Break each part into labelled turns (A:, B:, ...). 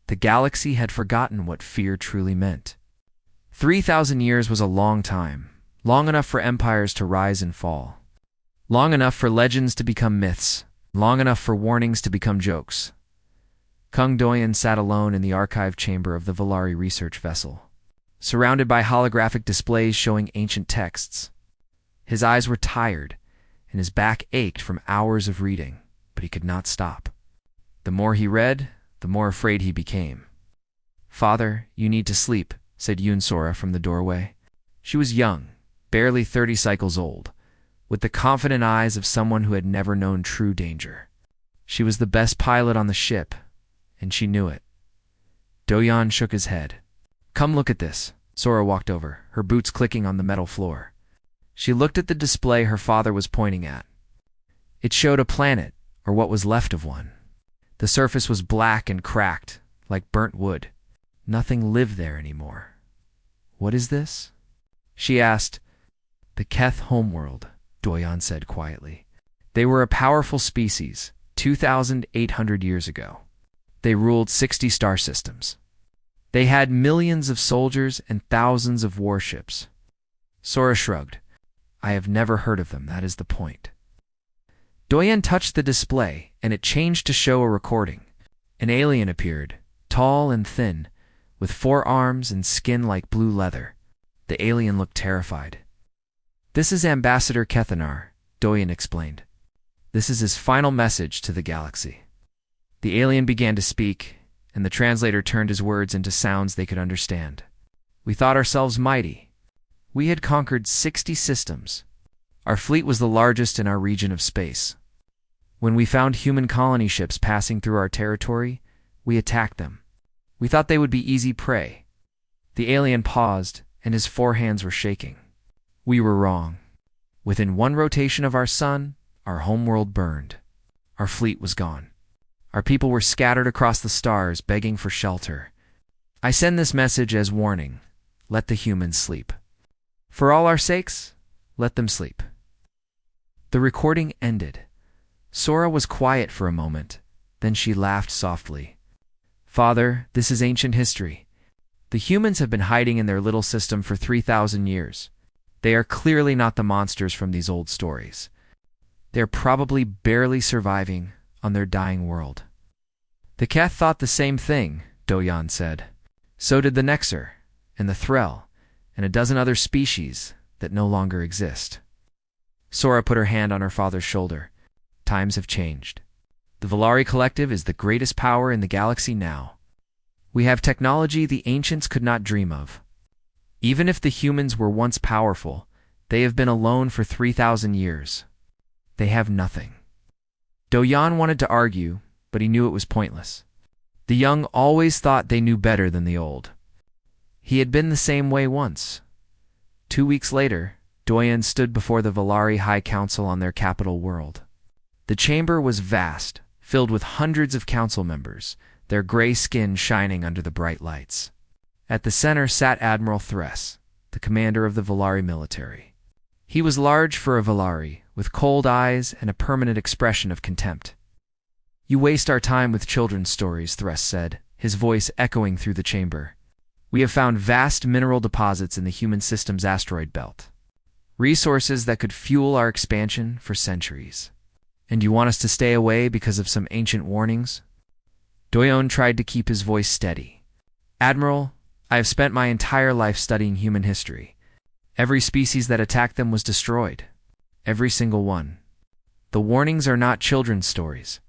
A: The galaxy had forgotten what fear truly meant. 3,000 years was a long time, long enough for empires to rise and fall, long enough for legends to become myths, long enough for warnings to become jokes. Kung Doyen sat alone in the archive chamber of the Valari research vessel, surrounded by holographic displays showing ancient texts. His eyes were tired, and his back ached from hours of reading, but he could not stop. The more he read, the more afraid he became. "Father, you need to sleep," said Yun Sora from the doorway. She was young, barely 30 cycles old, with the confident eyes of someone who had never known true danger. She was the best pilot on the ship, and she knew it. Doyan shook his head. "Come look at this." Sora walked over, her boots clicking on the metal floor. She looked at the display her father was pointing at. It showed a planet, or what was left of one. The surface was black and cracked, like burnt wood. Nothing lived there anymore. "What is this?" she asked. "The Keth homeworld," Doyan said quietly. "They were a powerful species, 2,800 years ago. They ruled 60 star systems. They had millions of soldiers and thousands of warships." Sora shrugged. "I have never heard of them, that is the point." Doyen touched the display, and it changed to show a recording. An alien appeared, tall and thin, with 4 arms and skin like blue leather. The alien looked terrified. "This is Ambassador Kethanar," Doyen explained. "This is his final message to the galaxy." The alien began to speak, and the translator turned his words into sounds they could understand. "We thought ourselves mighty. We had conquered 60 systems. Our fleet was the largest in our region of space. When we found human colony ships passing through our territory, we attacked them. We thought they would be easy prey." The alien paused, and his 4 hands were shaking. "We were wrong. Within 1 rotation of our sun, our homeworld burned. Our fleet was gone. Our people were scattered across the stars, begging for shelter. I send this message as warning. Let the humans sleep. For all our sakes, let them sleep." The recording ended. Sora was quiet for a moment, then she laughed softly. "Father, this is ancient history. The humans have been hiding in their little system for 3,000 years. They are clearly not the monsters from these old stories. They're probably barely surviving on their dying world." "The Keth thought the same thing," Doyan said. "So did the Nexer, and the Threll, and a dozen other species that no longer exist." Sora put her hand on her father's shoulder. "Times have changed. The Valari Collective is the greatest power in the galaxy now. We have technology the ancients could not dream of. Even if the humans were once powerful, they have been alone for 3,000 years. They have nothing." Doyan wanted to argue, but he knew it was pointless. The young always thought they knew better than the old. He had been the same way once. 2 weeks later, Doyen stood before the Valari High Council on their capital world. The chamber was vast, filled with hundreds of council members, their gray skin shining under the bright lights. At the center sat Admiral Thress, the commander of the Valari military. He was large for a Valari, with cold eyes and a permanent expression of contempt. "You waste our time with children's stories," Thress said, his voice echoing through the chamber. "We have found vast mineral deposits in the human system's asteroid belt. Resources that could fuel our expansion for centuries. And you want us to stay away because of some ancient warnings?" Doyon tried to keep his voice steady. "Admiral, I have spent my entire life studying human history. Every species that attacked them was destroyed. Every single one. The warnings are not children's stories.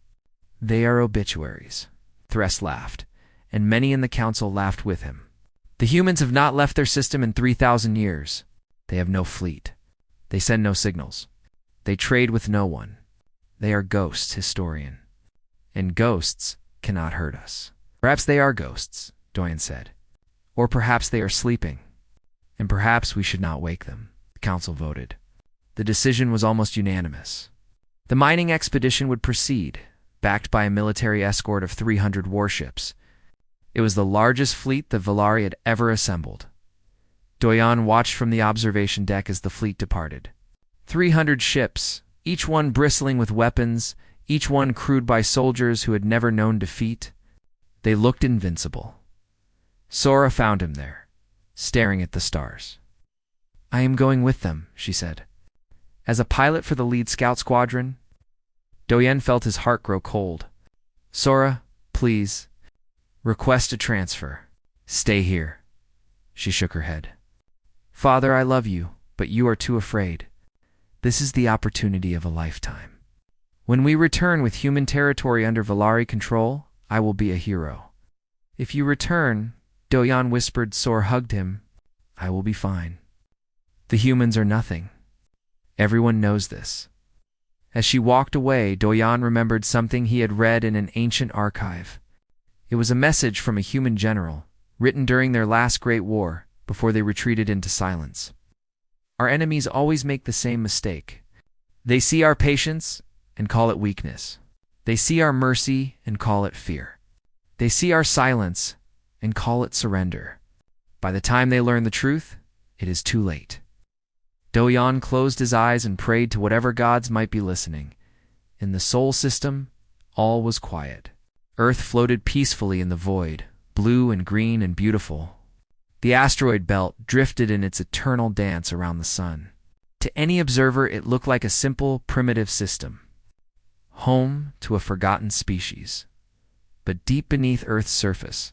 A: They are obituaries." Thress laughed, and many in the council laughed with him. "The humans have not left their system in 3,000 years. They have no fleet. They send no signals. They trade with no one. They are ghosts, historian. And ghosts cannot hurt us." "Perhaps they are ghosts," Doyen said. "Or perhaps they are sleeping. And perhaps we should not wake them." The council voted. The decision was almost unanimous. The mining expedition would proceed, backed by a military escort of 300 warships. It was the largest fleet the Valari had ever assembled. Doyan watched from the observation deck as the fleet departed. 300 ships, each one bristling with weapons, each one crewed by soldiers who had never known defeat. They looked invincible. Sora found him there, staring at the stars. "I am going with them," she said. "As a pilot for the lead scout squadron." Doyen felt his heart grow cold. "Sora, please. Request a transfer. Stay here." She shook her head. "Father, I love you, but you are too afraid. This is the opportunity of a lifetime. When we return with human territory under Valari control, I will be a hero. If you return," Doyen whispered. Sora hugged him, "I will be fine. The humans are nothing. Everyone knows this." As she walked away, Doyen remembered something he had read in an ancient archive. It was a message from a human general, written during their last great war, before they retreated into silence. "Our enemies always make the same mistake. They see our patience and call it weakness. They see our mercy and call it fear. They see our silence and call it surrender. By the time they learn the truth, it is too late." Doyen closed his eyes and prayed to whatever gods might be listening. In the Sol system, all was quiet. Earth floated peacefully in the void, blue and green and beautiful. The asteroid belt drifted in its eternal dance around the sun. To any observer, it looked like a simple, primitive system, home to a forgotten species. But deep beneath Earth's surface,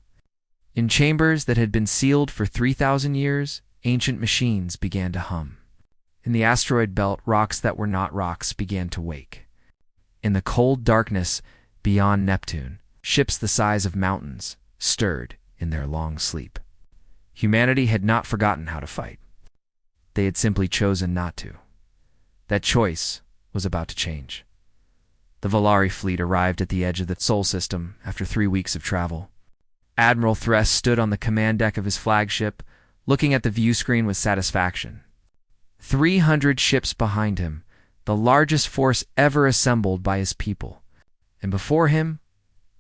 A: in chambers that had been sealed for 3,000 years, ancient machines began to hum. In the asteroid belt, rocks that were not rocks began to wake. In the cold darkness beyond Neptune, ships the size of mountains stirred in their long sleep. Humanity had not forgotten how to fight. They had simply chosen not to. That choice was about to change. The Valari fleet arrived at the edge of the Sol system after 3 weeks of travel. Admiral Thress stood on the command deck of his flagship, looking at the view screen with satisfaction. 300 ships behind him, the largest force ever assembled by his people, and before him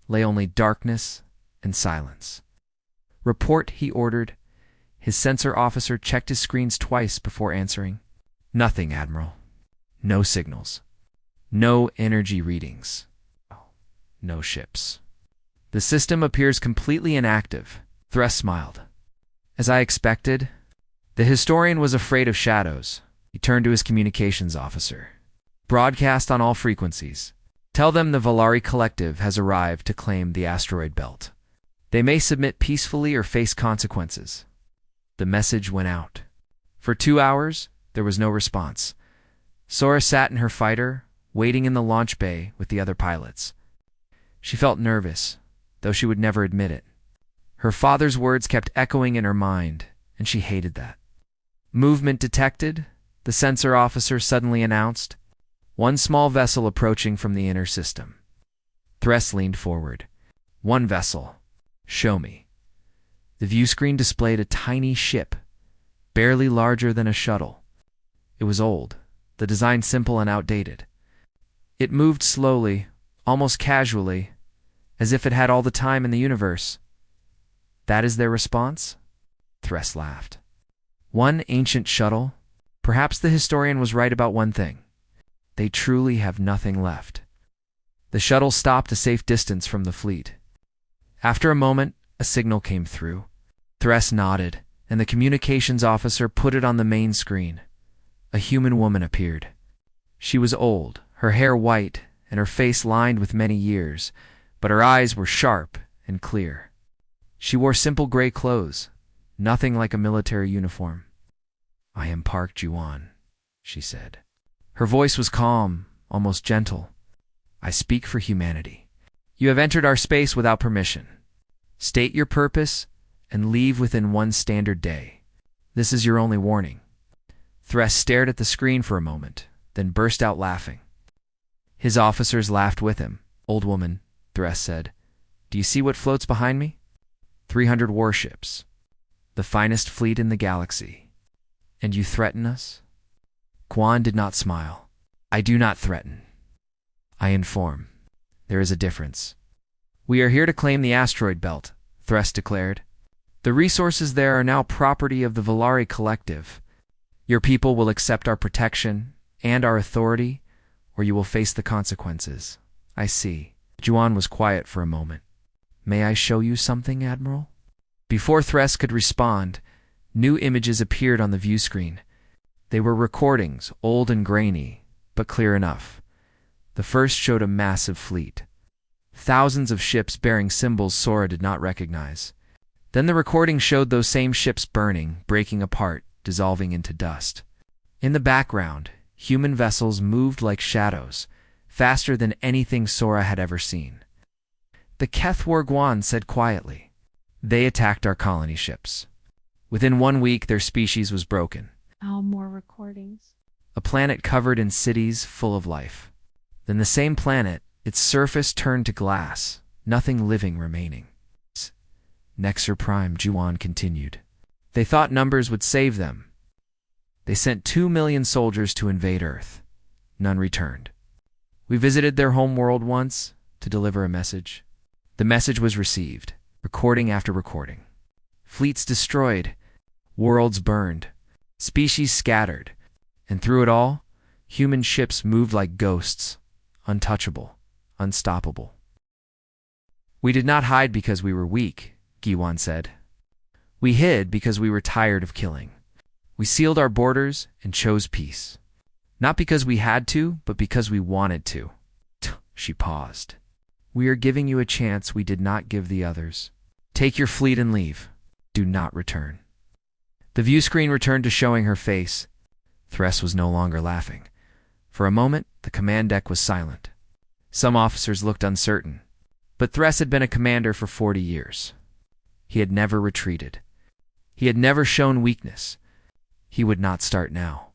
A: lay only darkness and silence. "Report," he ordered. His sensor officer checked his screens twice before answering. "Nothing, Admiral. No signals. No energy readings. No ships. The system appears completely inactive." Thress smiled. "As I expected." The historian was afraid of shadows. He turned to his communications officer. "Broadcast on all frequencies. Tell them the Valari Collective has arrived to claim the asteroid belt. They may submit peacefully or face consequences." The message went out. For 2 hours, there was no response. Sora sat in her fighter, waiting in the launch bay with the other pilots. She felt nervous, though she would never admit it. Her father's words kept echoing in her mind, and she hated that. "Movement detected," the sensor officer suddenly announced. "One small vessel approaching from the inner system." Thress leaned forward. "One vessel. Show me." The view screen displayed a tiny ship, barely larger than a shuttle. It was old, the design simple and outdated. It moved slowly, almost casually, as if it had all the time in the universe. "That is their response?" Thress laughed. "One ancient shuttle? Perhaps the historian was right about one thing. They truly have nothing left." The shuttle stopped a safe distance from the fleet. After a moment, a signal came through. Thress nodded, and the communications officer put it on the main screen. A human woman appeared. She was old, her hair white, and her face lined with many years, but her eyes were sharp and clear. She wore simple gray clothes, nothing like a military uniform. "I am Park Juan," she said. Her voice was calm, almost gentle. "I speak for humanity. You have entered our space without permission. State your purpose and leave within 1 standard day. This is your only warning." Thress stared at the screen for a moment, then burst out laughing. His officers laughed with him. "Old woman," Thress said, "do you see what floats behind me? 300 warships. The finest fleet in the galaxy. And you threaten us?" Quan did not smile. "I do not threaten. I inform. There is a difference." "We are here to claim the asteroid belt," Thress declared. "The resources there are now property of the Valari Collective. Your people will accept our protection and our authority, or you will face the consequences." "I see." Juan was quiet for a moment. May I show you something, Admiral? Before Thress could respond, new images appeared on the view screen. They were recordings, old and grainy, but clear enough. The first showed a massive fleet. Thousands of ships bearing symbols Sora did not recognize. Then the recording showed those same ships burning, breaking apart, dissolving into dust. In the background, human vessels moved like shadows, faster than anything Sora had ever seen. The Keth War Guan said quietly. They attacked our colony ships. Within 1 week, their species was broken.
B: Oh, more recordings.
A: A planet covered in cities full of life. Then the same planet, its surface turned to glass, nothing living remaining. Nexer Prime, Juan continued. They thought numbers would save them. They sent 2 million soldiers to invade Earth. None returned. We visited their home world once to deliver a message. The message was received, recording after recording. Fleets destroyed, worlds burned, species scattered, and through it all, human ships moved like ghosts, untouchable, unstoppable. We did not hide because we were weak, Giwan said. We hid because we were tired of killing. We sealed our borders and chose peace. Not because we had to, but because we wanted to. She paused. We are giving you a chance we did not give the others. Take your fleet and leave. Do not return. The view screen returned to showing her face. Thress was no longer laughing. For a moment, the command deck was silent. Some officers looked uncertain. But Thress had been a commander for 40 years. He had never retreated. He had never shown weakness. He would not start now.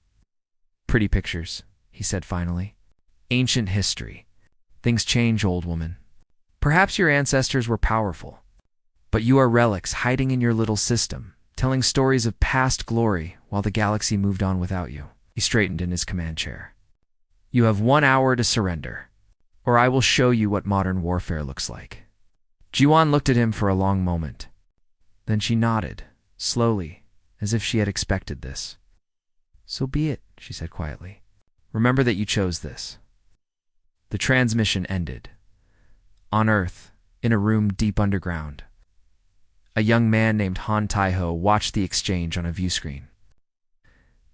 A: Pretty pictures, he said finally. Ancient history. Things change, old woman. Perhaps your ancestors were powerful. But you are relics hiding in your little system, telling stories of past glory while the galaxy moved on without you. He straightened in his command chair. You have 1 hour to surrender, or I will show you what modern warfare looks like. Jiwan looked at him for a long moment. Then she nodded, slowly, as if she had expected this. So be it, she said quietly. Remember that you chose this. The transmission ended. On Earth, in a room deep underground, a young man named Han Taiho watched the exchange on a view screen.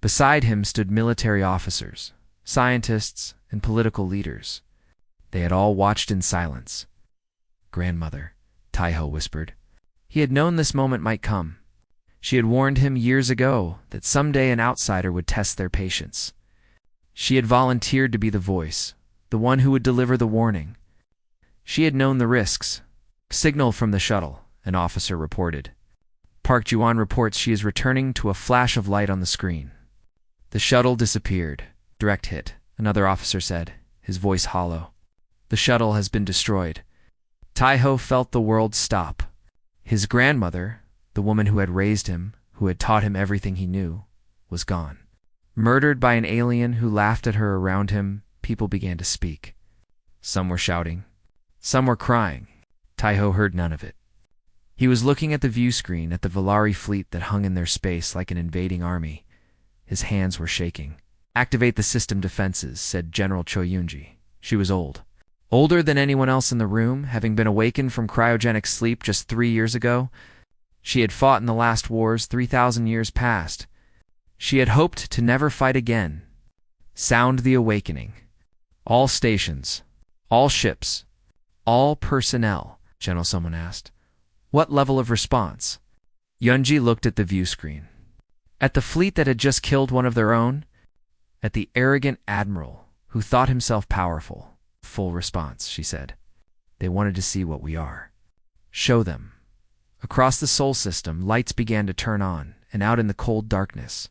A: Beside him stood military officers, scientists, and political leaders. They had all watched in silence. Grandmother, Taiho whispered. He had known this moment might come. She had warned him years ago that someday an outsider would test their patience. She had volunteered to be the voice, the one who would deliver the warning. She had known the risks. Signal from the shuttle, an officer reported. Park Juan reports she is returning to a flash of light on the screen. The shuttle disappeared. Direct hit, another officer said, his voice hollow. The shuttle has been destroyed. Taiho felt the world stop. His grandmother, the woman who had raised him, who had taught him everything he knew, was gone. Murdered by an alien who laughed at her around him, people began to speak. Some were shouting. Some were crying. Taiho heard none of it. He was looking at the view screen at the Valari fleet that hung in their space like an invading army. His hands were shaking. Activate the system defenses, said General Choyunji. She was old. Older than anyone else in the room, having been awakened from cryogenic sleep just 3 years ago. She had fought in the last wars 3,000 years past. She had hoped to never fight again. Sound the awakening. All stations, all ships, all personnel, General someone asked. What level of response? Yunji looked at the view screen. At the fleet that had just killed one of their own? At the arrogant admiral who thought himself powerful. Full response, she said. They wanted to see what we are. Show them. Across the Sol system, lights began to turn on, and out in the cold darkness,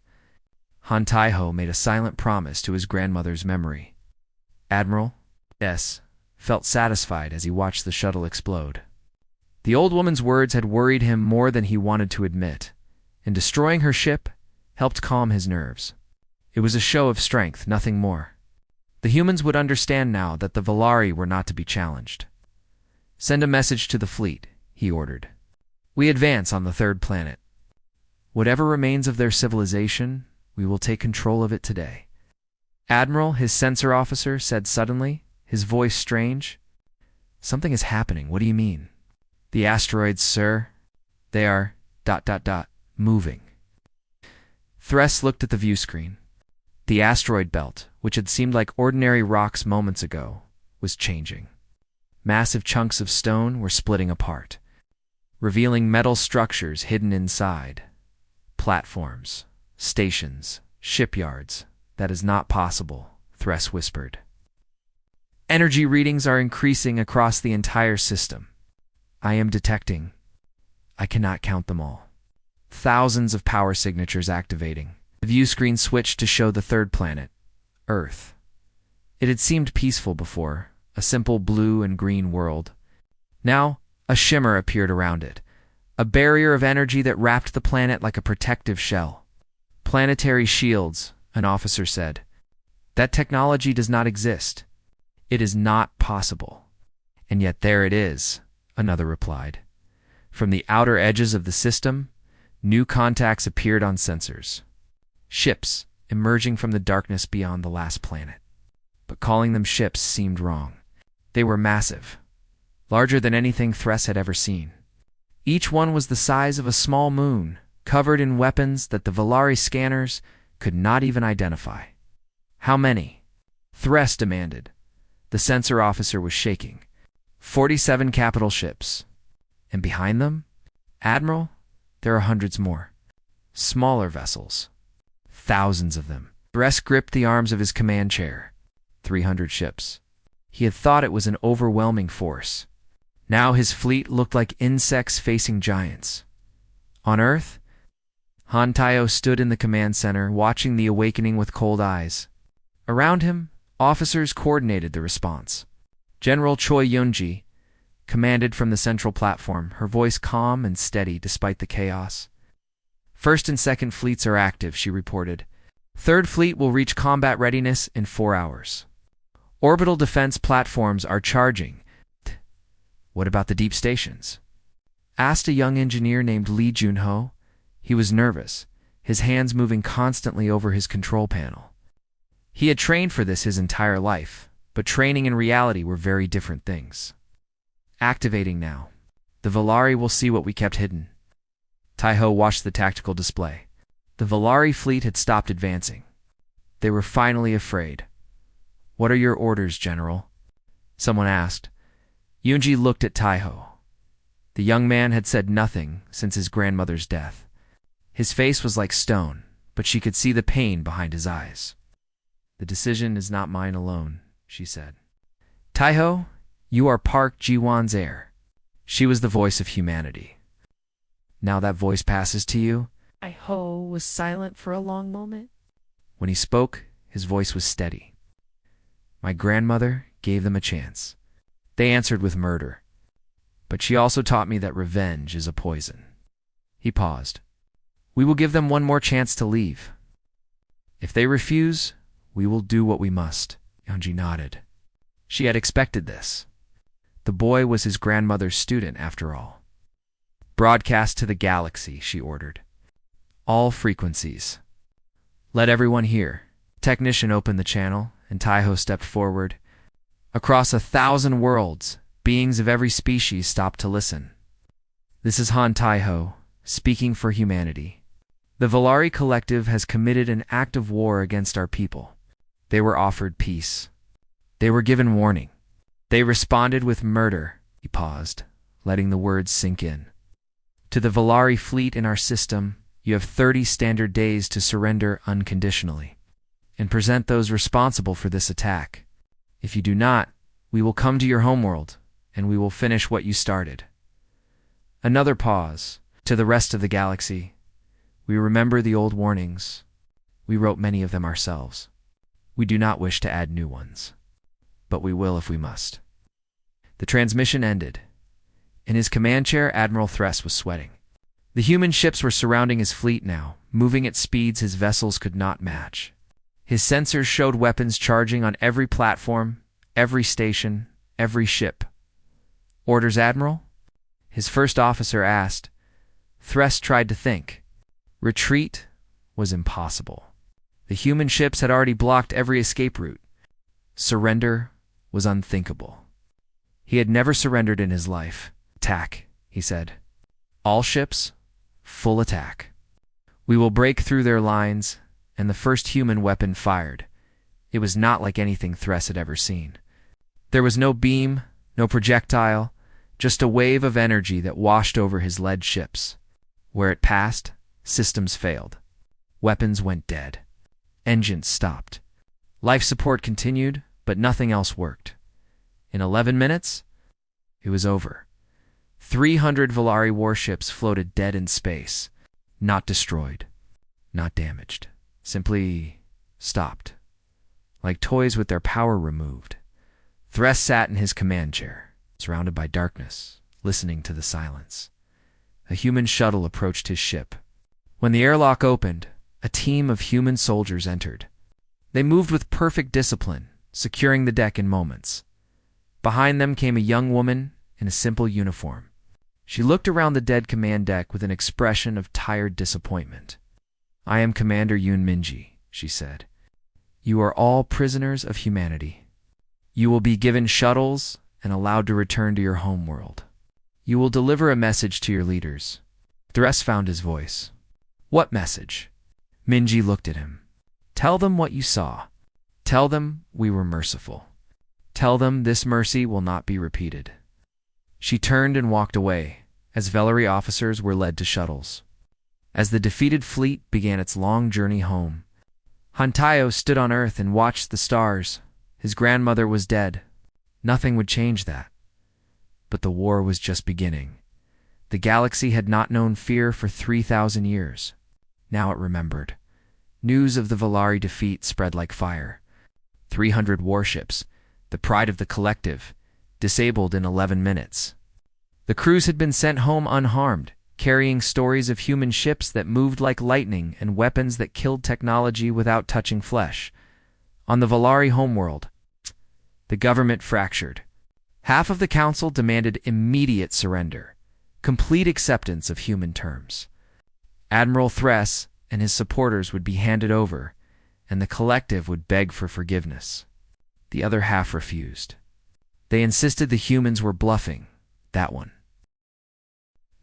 A: Han Taiho made a silent promise to his grandmother's memory. Admiral S. felt satisfied as he watched the shuttle explode. The old woman's words had worried him more than he wanted to admit, and destroying her ship helped calm his nerves. It was a show of strength, nothing more. The humans would understand now that the Valari were not to be challenged. Send a message to the fleet, he ordered. We advance on the 3rd planet. Whatever remains of their civilization, we will take control of it today. Admiral, his sensor officer, said suddenly, his voice strange. Something is happening, what do you mean? The asteroids, sir. They are ... moving. Thress looked at the view screen. The asteroid belt, which had seemed like ordinary rocks moments ago, was changing. Massive chunks of stone were splitting apart, revealing metal structures hidden inside. Platforms, stations, shipyards. That is not possible, Thress whispered. Energy readings are increasing across the entire system. I am detecting. I cannot count them all. Thousands of power signatures activating. The view screen switched to show the third planet, Earth. It had seemed peaceful before, a simple blue and green world. Now, a shimmer appeared around it, a barrier of energy that wrapped the planet like a protective shell. Planetary shields, an officer said. That technology does not exist. It is not possible. And yet there it is, another replied. From the outer edges of the system, new contacts appeared on sensors. Ships emerging from the darkness beyond the last planet. But calling them ships seemed wrong. They were massive, larger than anything Thress had ever seen. Each one was the size of a small moon, covered in weapons that the Volari scanners could not even identify. How many? Thress demanded. The sensor officer was shaking. 47 capital ships. And behind them? Admiral? There are hundreds more. Smaller vessels. Thousands of them. Thress gripped the arms of his command chair. 300 ships. He had thought it was an overwhelming force. Now his fleet looked like insects facing giants. On Earth, Han Taio stood in the command center, watching the awakening with cold eyes. Around him, officers coordinated the response. General Choi Yunji commanded from the central platform, her voice calm and steady despite the chaos. First and second fleets are active, she reported. Third fleet will reach combat readiness in 4 hours. Orbital defense platforms are charging. What about the deep stations? Asked a young engineer named Lee Junho. He was nervous, his hands moving constantly over his control panel. He had trained for this his entire life, but training and reality were very different things. Activating now. The Volari will see what we kept hidden. Taiho watched the tactical display. The Volari fleet had stopped advancing. They were finally afraid. What are your orders, General? Someone asked. Yunji looked at Taiho. The young man had said nothing since his grandmother's death. His face was like stone, but she could see the pain behind his eyes. The decision is not mine alone, she said. Taiho, you are Park Ji-won's heir. She was the voice of humanity. Now that voice passes to you?
B: Taiho was silent for a long moment.
A: When he spoke, his voice was steady. My grandmother gave them a chance. They answered with murder. But she also taught me that revenge is a poison. He paused. We will give them one more chance to leave. If they refuse, we will do what we must. Yunji nodded. She had expected this. The boy was his grandmother's student, after all. Broadcast to the galaxy, she ordered. All frequencies. Let everyone hear. Technician opened the channel, and Taiho stepped forward. Across 1,000 worlds, beings of every species stopped to listen. This is Han Taiho, speaking for humanity. The Volari Collective has committed an act of war against our people. They were offered peace. They were given warning. They responded with murder. He paused, letting the words sink in. To the Volari fleet in our system, you have 30 standard days to surrender unconditionally and present those responsible for this attack. If you do not, we will come to your homeworld, and we will finish what you started. Another pause. To the rest of the galaxy, we remember the old warnings. We wrote many of them ourselves. We do not wish to add new ones, but we will if we must. The transmission ended. In his command chair, Admiral Thress was sweating. The human ships were surrounding his fleet now, moving at speeds his vessels could not match. His sensors showed weapons charging on every platform, every station, every ship. Orders, Admiral? His first officer asked. Thress tried to think. Retreat was impossible. The human ships had already blocked every escape route. Surrender was unthinkable. He had never surrendered in his life. Attack, he said. All ships, full attack. We will break through their lines, and the first human weapon fired. It was not like anything Thress had ever seen. There was no beam, no projectile, just a wave of energy that washed over his lead ships. Where it passed, systems failed. Weapons went dead. Engines stopped. Life support continued, but nothing else worked. In 11 minutes, it was over. 300 Volari warships floated dead in space, not destroyed, not damaged, simply stopped, like toys with their power removed. Thress sat in his command chair, surrounded by darkness, listening to the silence. A human shuttle approached his ship. When the airlock opened, a team of human soldiers entered. They moved with perfect discipline, securing the deck in moments. Behind them came a young woman in a simple uniform. She looked around the dead command deck with an expression of tired disappointment. I am Commander Yoon Minji, she said. You are all prisoners of humanity. You will be given shuttles and allowed to return to your homeworld. You will deliver a message to your leaders. Thress found his voice. What message? Minji looked at him. Tell them what you saw. Tell them we were merciful. Tell them this mercy will not be repeated. She turned and walked away, as Vellery officers were led to shuttles. As the defeated fleet began its long journey home, Hantayo stood on Earth and watched the stars. His grandmother was dead. Nothing would change that. But the war was just beginning. The galaxy had not known fear for 3,000 years. Now it remembered. News of the Volari defeat spread like fire. 300 warships, the pride of the collective, disabled in 11 minutes. The crews had been sent home unharmed, carrying stories of human ships that moved like lightning and weapons that killed technology without touching flesh. On the Volari homeworld, the government fractured. Half of the council demanded immediate surrender, complete acceptance of human terms. Admiral Thress and his supporters would be handed over, and the collective would beg for forgiveness. The other half refused. They insisted the humans were bluffing, that one.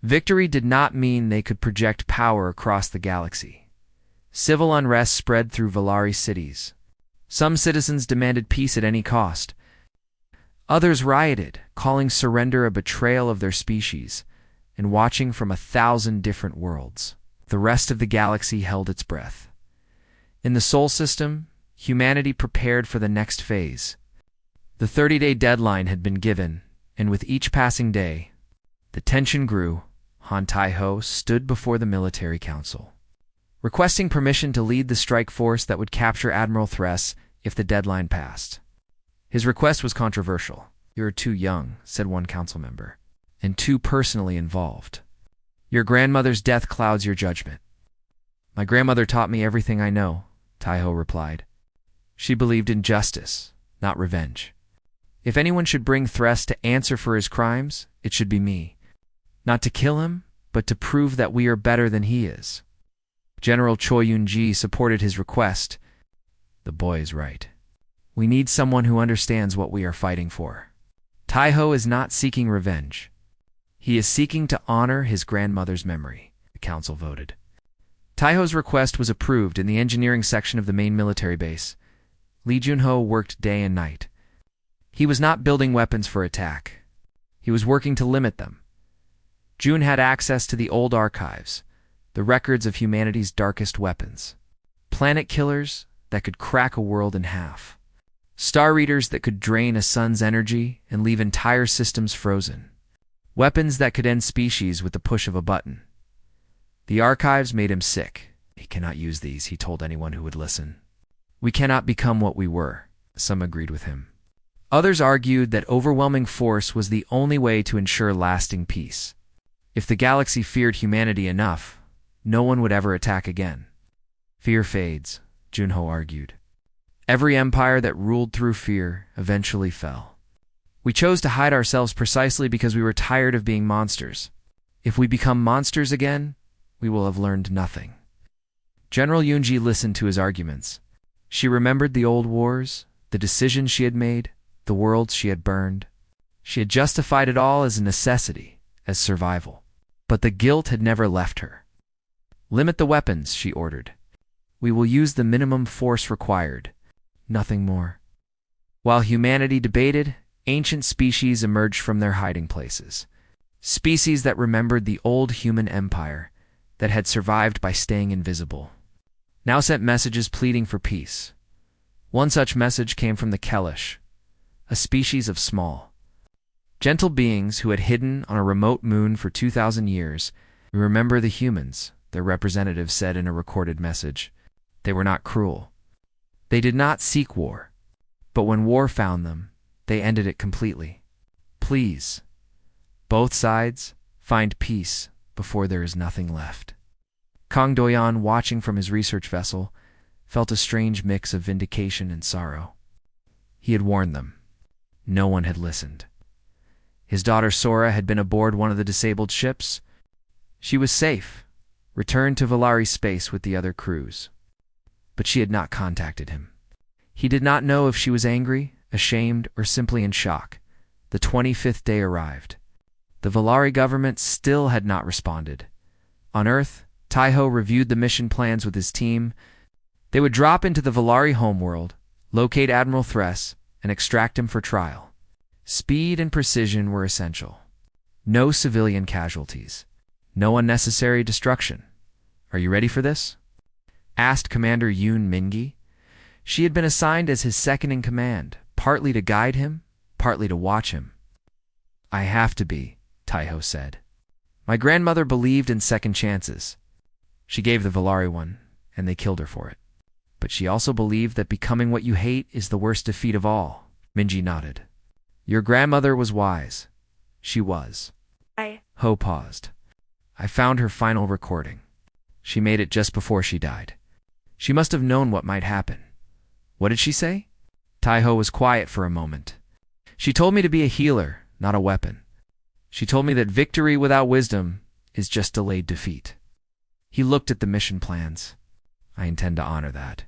A: Victory did not mean they could project power across the galaxy. Civil unrest spread through Volari cities. Some citizens demanded peace at any cost. Others rioted, calling surrender a betrayal of their species, and watching from 1,000 different worlds. The rest of the galaxy held its breath. In the Sol system, humanity prepared for the next phase. The 30-day deadline had been given, and with each passing day, the tension grew. Han Tai-ho stood before the military council, requesting permission to lead the strike force that would capture Admiral Thress if the deadline passed. His request was controversial. You are too young, said one council member, and too personally involved. Your grandmother's death clouds your judgment. My grandmother taught me everything I know, Tai-ho replied. She believed in justice, not revenge. If anyone should bring Thress to answer for his crimes, it should be me. Not to kill him, but to prove that we are better than he is. General Choi Yun-ji supported his request. The boy is right. We need someone who understands what we are fighting for. Tai-ho is not seeking revenge. He is seeking to honor his grandmother's memory, the council voted. Tai-ho's request was approved in the engineering section of the main military base. Lee Jun-ho worked day and night. He was not building weapons for attack. He was working to limit them. Jun had access to the old archives, the records of humanity's darkest weapons. Planet killers that could crack a world in half. Star readers that could drain a sun's energy and leave entire systems frozen. Weapons that could end species with the push of a button. The archives made him sick. He cannot use these, he told anyone who would listen. We cannot become what we were, some agreed with him. Others argued that overwhelming force was the only way to ensure lasting peace. If the galaxy feared humanity enough, no one would ever attack again. Fear fades, Junho argued. Every empire that ruled through fear eventually fell. We chose to hide ourselves precisely because we were tired of being monsters. If we become monsters again, we will have learned nothing. General Yunji listened to his arguments. She remembered the old wars, the decisions she had made, the worlds she had burned. She had justified it all as a necessity, as survival. But the guilt had never left her. "Limit the weapons," she ordered. "We will use the minimum force required. Nothing more." While humanity debated, ancient species emerged from their hiding places. Species that remembered the old human empire that had survived by staying invisible. Now sent messages pleading for peace. One such message came from the Kelish, a species of small, gentle beings who had hidden on a remote moon for 2,000 years. "We remember the humans," their representative said in a recorded message. "They were not cruel. They did not seek war. But when war found them, they ended it completely. Please, both sides, find peace before there is nothing left." Kang Doyan, watching from his research vessel, felt a strange mix of vindication and sorrow. He had warned them. No one had listened. His daughter Sora had been aboard one of the disabled ships. She was safe, returned to Valari space with the other crews. But she had not contacted him. He did not know if she was angry, ashamed, or simply in shock. The 25th day arrived. The Valari government still had not responded. On Earth, Taiho reviewed the mission plans with his team. They would drop into the Valari homeworld, locate Admiral Thress, and extract him for trial. Speed and precision were essential. No civilian casualties. No unnecessary destruction. "Are you ready for this?" asked Commander Yoon Mingi. She had been assigned as his second-in-command, partly to guide him, partly to watch him. "I have to be," Taiho said. "My grandmother believed in second chances. She gave the Valari one, and they killed her for it. But she also believed that becoming what you hate is the worst defeat of all." Minji nodded. "Your grandmother was wise." "She was." Ho paused. "I found her final recording. She made it just before she died. She must have known what might happen." "What did she say?" Taiho was quiet for a moment. "She told me to be a healer, not a weapon. She told me that victory without wisdom is just delayed defeat." He looked at the mission plans. "I intend to honor that."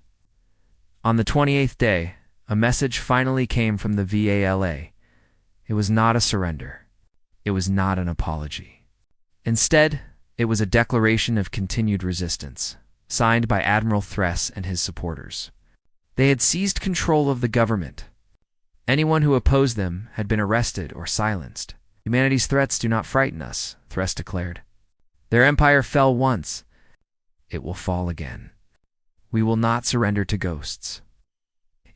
A: On the 28th day, a message finally came from the VALA. It was not a surrender. It was not an apology. Instead, it was a declaration of continued resistance, signed by Admiral Thress and his supporters. They had seized control of the government. Anyone who opposed them had been arrested or silenced. "Humanity's threats do not frighten us," Thress declared. "Their empire fell once. It will fall again. We will not surrender to ghosts."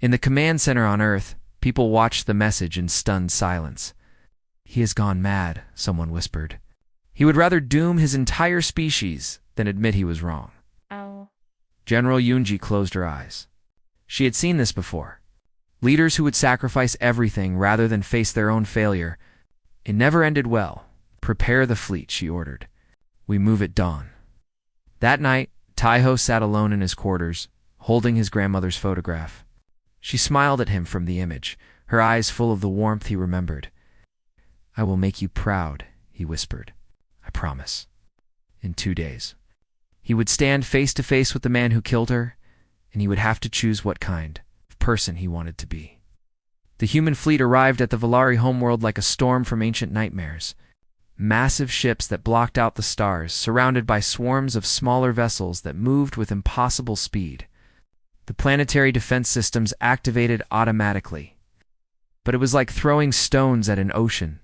A: In the command center on Earth, people watched the message in stunned silence. "He has gone mad," someone whispered. "He would rather doom his entire species than admit he was wrong."
B: Oh.
A: General Yunji closed her eyes. She had seen this before. Leaders who would sacrifice everything rather than face their own failure. It never ended well. "Prepare the fleet," she ordered. "We move at dawn." That night, Taiho sat alone in his quarters, holding his grandmother's photograph. She smiled at him from the image, her eyes full of the warmth he remembered. "I will make you proud," he whispered. "I promise." In 2 days. He would stand face to face with the man who killed her, and he would have to choose what kind of person he wanted to be. The human fleet arrived at the Valari homeworld like a storm from ancient nightmares. Massive ships that blocked out the stars, surrounded by swarms of smaller vessels that moved with impossible speed. The planetary defense systems activated automatically. But it was like throwing stones at an ocean.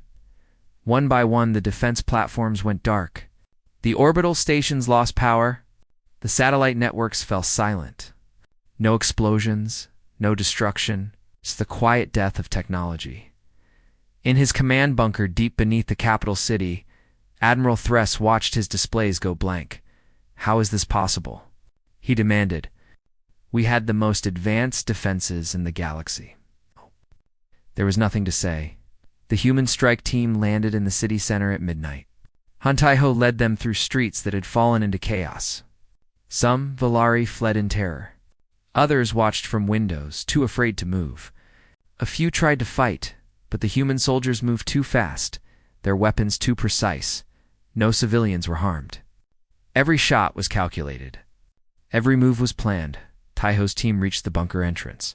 A: One by one, the defense platforms went dark. The orbital stations lost power. The satellite networks fell silent. No explosions, no destruction. It's the quiet death of technology. In his command bunker deep beneath the capital city, Admiral Thress watched his displays go blank. "How is this possible?" he demanded. "We had the most advanced defenses in the galaxy." There was nothing to say. The human strike team landed in the city center at midnight. Han Taiho led them through streets that had fallen into chaos. Some Valari fled in terror. Others watched from windows, too afraid to move. A few tried to fight, but the human soldiers moved too fast, their weapons too precise. No civilians were harmed. Every shot was calculated. Every move was planned. Taiho's team reached the bunker entrance.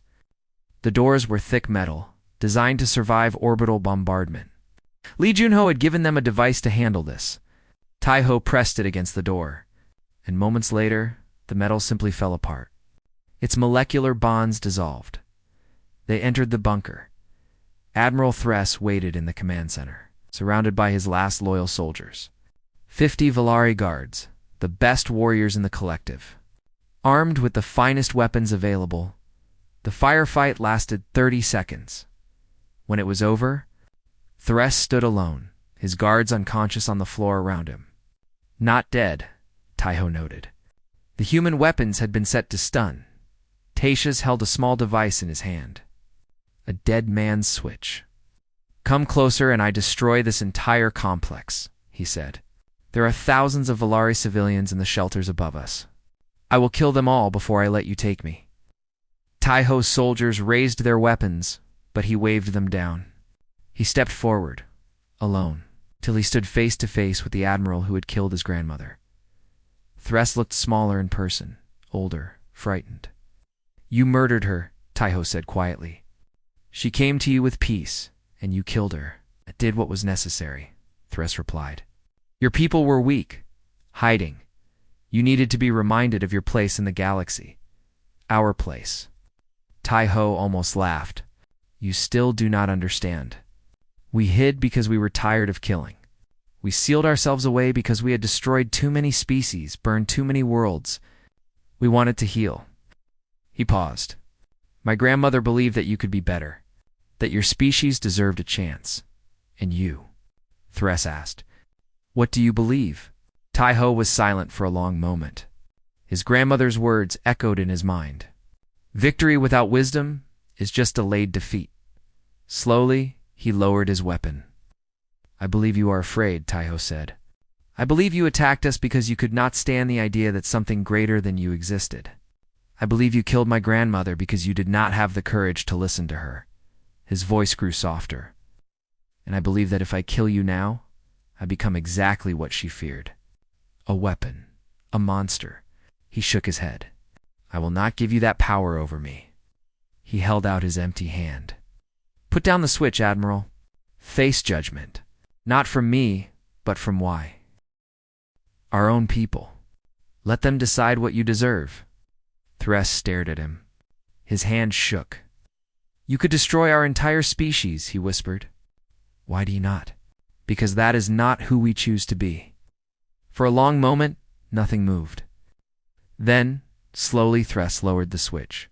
A: The doors were thick metal, designed to survive orbital bombardment. Lee Junho had given them a device to handle this. Taiho pressed it against the door, and moments later, the metal simply fell apart. Its molecular bonds dissolved. They entered the bunker. Admiral Thress waited in the command center, surrounded by his last loyal soldiers. 50 Valari guards, the best warriors in the collective. Armed with the finest weapons available, the firefight lasted 30 seconds. When it was over, Thress stood alone, his guards unconscious on the floor around him. Not dead, Taiho noted. The human weapons had been set to stun. Taisha's held a small device in his hand. A dead man's switch. Come closer and I destroy this entire complex, he said. There are thousands of Valari civilians in the shelters above us. I will kill them all before I let you take me. Taiho's soldiers raised their weapons, but he waved them down. He stepped forward, alone, till he stood face to face with the admiral who had killed his grandmother. Thress looked smaller in person, older, frightened. You murdered her, Taiho said quietly. She came to you with peace, and you killed her. I did what was necessary, Thress replied. Your people were weak, hiding. You needed to be reminded of your place in the galaxy. Our place. Taiho almost laughed. You still do not understand. We hid because we were tired of killing. We sealed ourselves away because we had destroyed too many species, burned too many worlds. We wanted to heal. He paused. My grandmother believed that you could be better, that your species deserved a chance. And you? Thress asked. What do you believe? Taiho was silent for a long moment. His grandmother's words echoed in his mind. Victory without wisdom is just delayed defeat. Slowly, he lowered his weapon. I believe you are afraid, Taiho said. I believe you attacked us because you could not stand the idea that something greater than you existed. I believe you killed my grandmother because you did not have the courage to listen to her. His voice grew softer. And I believe that if I kill you now, I become exactly what she feared. A weapon. A monster. He shook his head. I will not give you that power over me. He held out his empty hand. Put down the switch, Admiral. Face judgment. Not from me, but from why? Our own people. Let them decide what you deserve. Thress stared at him. His hand shook. You could destroy our entire species, he whispered. Why do you not? Because that is not who we choose to be. For a long moment, nothing moved. Then, slowly Thress lowered the switch.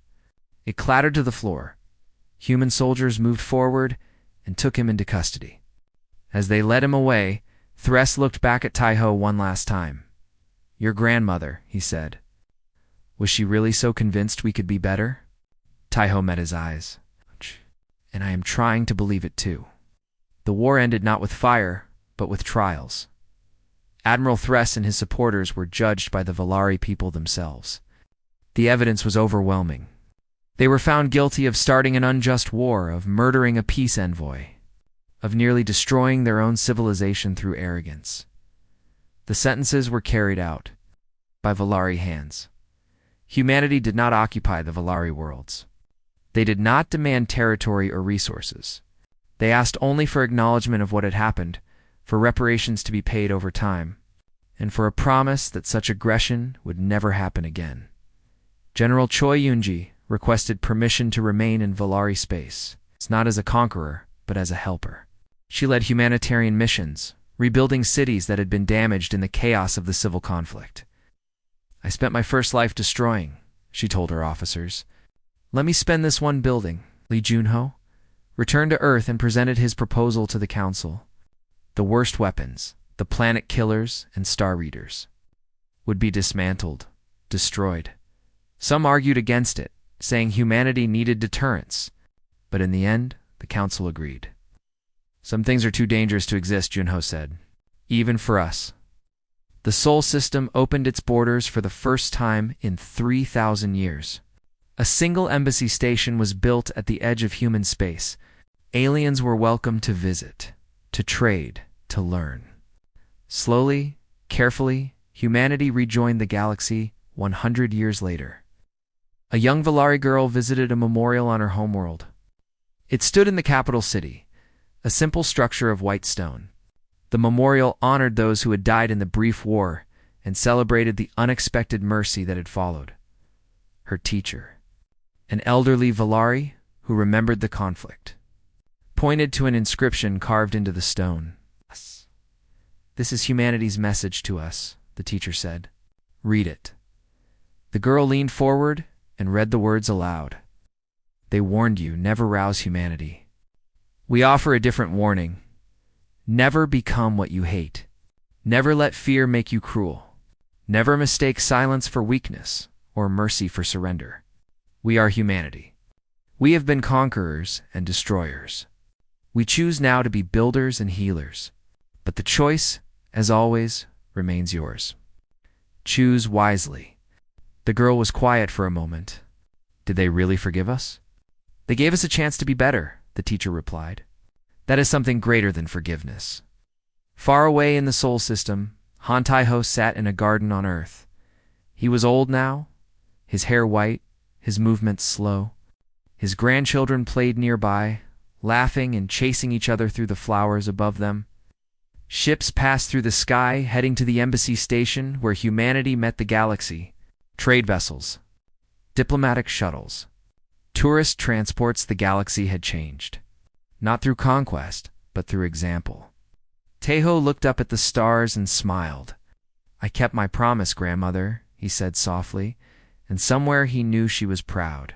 A: It clattered to the floor. Human soldiers moved forward and took him into custody. As they led him away, Thress looked back at Taiho one last time. Your grandmother, he said. Was she really so convinced we could be better? Taiho met his eyes. And I am trying to believe it too. The war ended not with fire, but with trials. Admiral Thress and his supporters were judged by the Valari people themselves. The evidence was overwhelming. They were found guilty of starting an unjust war, of murdering a peace envoy, of nearly destroying their own civilization through arrogance. The sentences were carried out by Valari hands. Humanity did not occupy the Valari worlds. They did not demand territory or resources. They asked only for acknowledgement of what had happened, for reparations to be paid over time, and for a promise that such aggression would never happen again. General Choi Yunji requested permission to remain in Valari space, not as a conqueror, but as a helper. She led humanitarian missions, rebuilding cities that had been damaged in the chaos of the civil conflict. I spent my first life destroying, she told her officers. Let me spend this one building. Lee Junho returned to Earth and presented his proposal to the Council. The worst weapons, the planet killers and star readers, would be dismantled, destroyed. Some argued against it, saying humanity needed deterrence, but in the end, the Council agreed. Some things are too dangerous to exist, Junho said, even for us. The Sol system opened its borders for the first time in 3,000 years. A single embassy station was built at the edge of human space. Aliens were welcome to visit, to trade, to learn. Slowly, carefully, humanity rejoined the galaxy 100 years later. A young Valari girl visited a memorial on her homeworld. It stood in the capital city, a simple structure of white stone. The memorial honored those who had died in the brief war and celebrated the unexpected mercy that had followed. Her teacher, an elderly Valari who remembered the conflict, pointed to an inscription carved into the stone. "This is humanity's message to us," the teacher said. "Read it." The girl leaned forward and read the words aloud. "They warned you, never rouse humanity. We offer a different warning. Never become what you hate. Never let fear make you cruel. Never mistake silence for weakness or mercy for surrender. We are humanity. We have been conquerors and destroyers. We choose now to be builders and healers. But the choice, as always, remains yours. Choose wisely." The girl was quiet for a moment. "Did they really forgive us?" "They gave us a chance to be better," the teacher replied. "That is something greater than forgiveness." Far away in the Sol system, Han Tai-ho sat in a garden on Earth. He was old now, his hair white, his movements slow. His grandchildren played nearby, laughing and chasing each other through the flowers above them. Ships passed through the sky, heading to the embassy station where humanity met the galaxy. Trade vessels, diplomatic shuttles, tourist transports. The galaxy had changed. Not through conquest, but through example. Taeho looked up at the stars and smiled. "I kept my promise, grandmother," he said softly, and somewhere he knew she was proud.